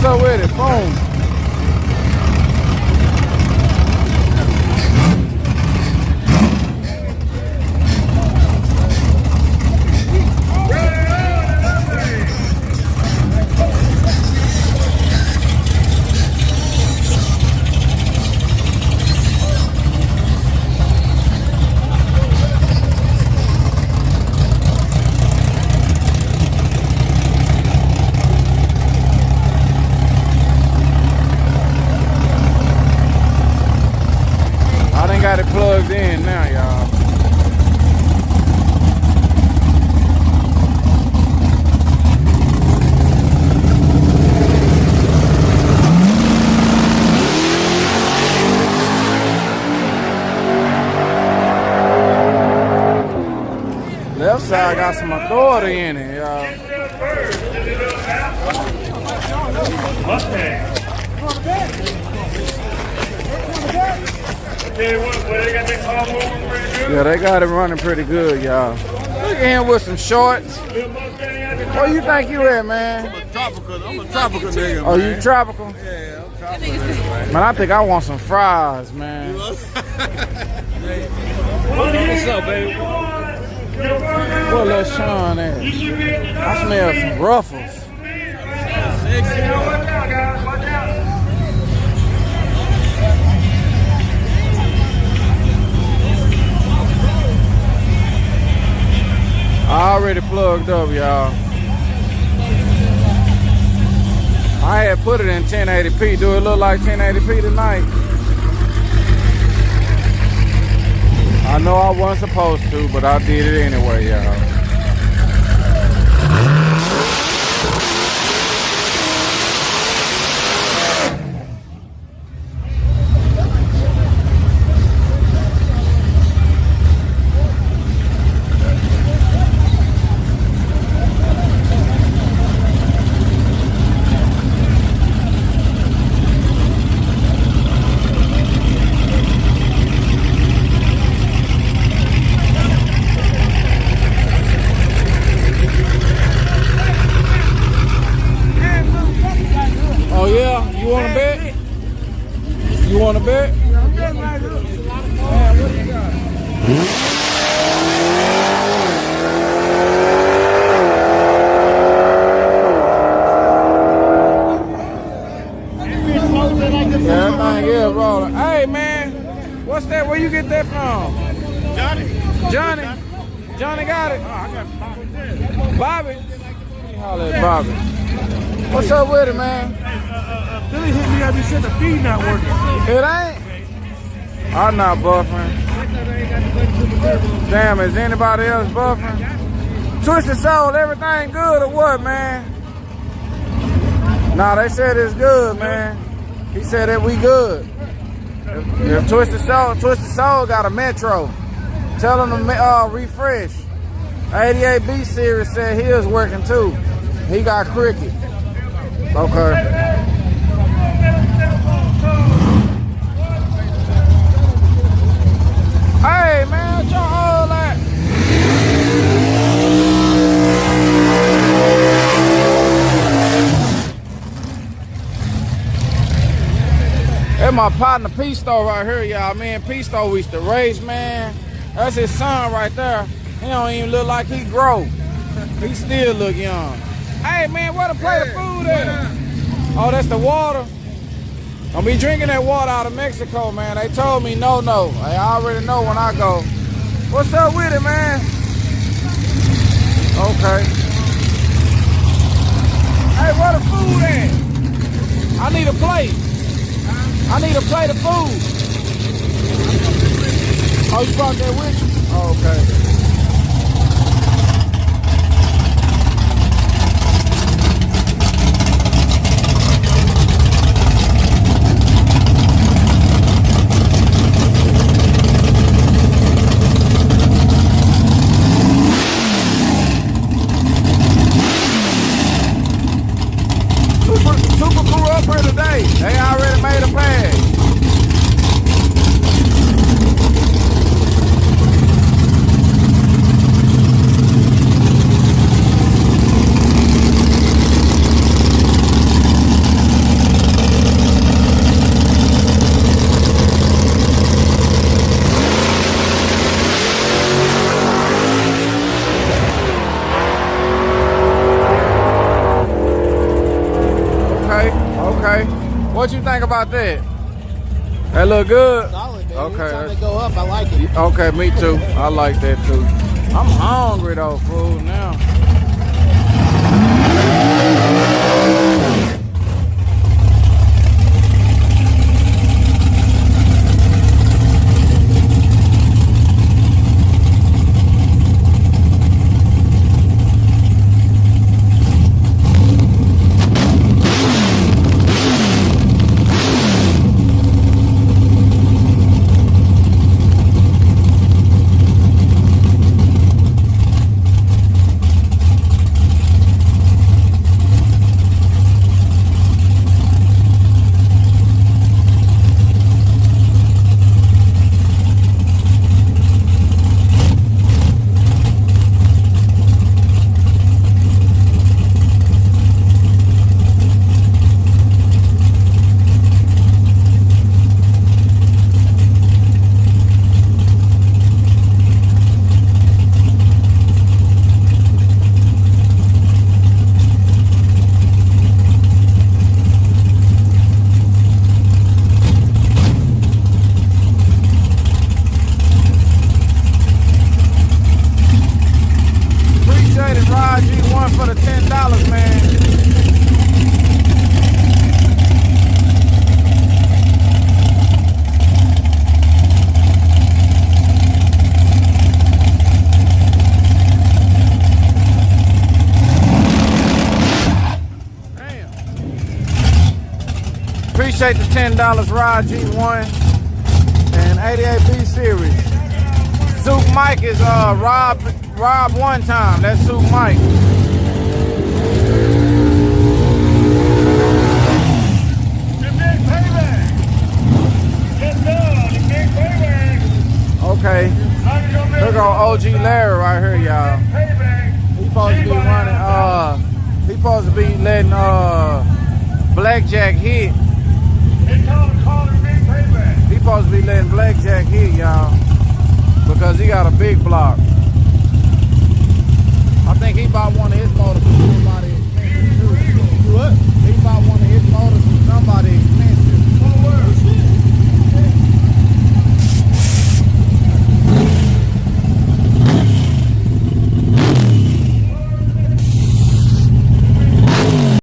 What's up with it? Boom. Got it plugged in now, y'all. Left side got some authority in it, y'all. Mustang. Yeah, they got it running pretty good, y'all. Look at him with some shorts. Where you think you at, man? I'm a tropical nigga, Oh, man. you tropical? Yeah, I'm tropical. Man, I think I want some fries, man. What's up, baby? Where little Sean at? I smell some ruffles. I already plugged up, y'all. I had put it in 1080p. Do it look like 1080p tonight? I know I wasn't supposed to, but I did it anyway, y'all. You want to bet? Man, what do you got? Yeah, that thing is rolling. Hey, man, what's that? Where you get that from? Johnny? Johnny got it? Oh, I got Bobby? Holla at Bobby. What's up with it, man? Billy hit me up, he said the feed not working. It ain't? I'm not buffering. Damn, is anybody else buffering? Twisted Soul, everything good or what, man? Nah, they said it's good, man. He said that we good. If Twisted Soul got a Metro. Tell him to refresh. 88B series said his working too. He got Cricket. Okay. Hey man, what y'all all at? That's my partner Pisto right here, y'all. Me and Pisto we used to race, man. That's his son right there. He don't even look like he grow. He still look young. Hey man, where the plate of food at? Oh, that's the water. Don't be drinking that water out of Mexico, man. They told me no. I already know when I go. What's up with it, man? Okay. Hey, where the food at? I need a plate. I need a plate of food. Oh, you brought that with you? Oh, okay. Super crew up here today. They already made a bag. What you think about that? That look good? Solid, baby. Okay. Every time they go up, I like it. Okay, me too. I like that too. I'm hungry though, fool, now. For the $10, man. Damn. Appreciate the $10, Rod G1 and 88B series. Zook Mike is Rob one time. That's Zook Mike. Okay, look on OG Larry right here, y'all. He supposed to be running, he supposed to be letting Blackjack hit. He supposed to be letting Blackjack hit, y'all, because he got a big block. I think he bought one of his motors from somebody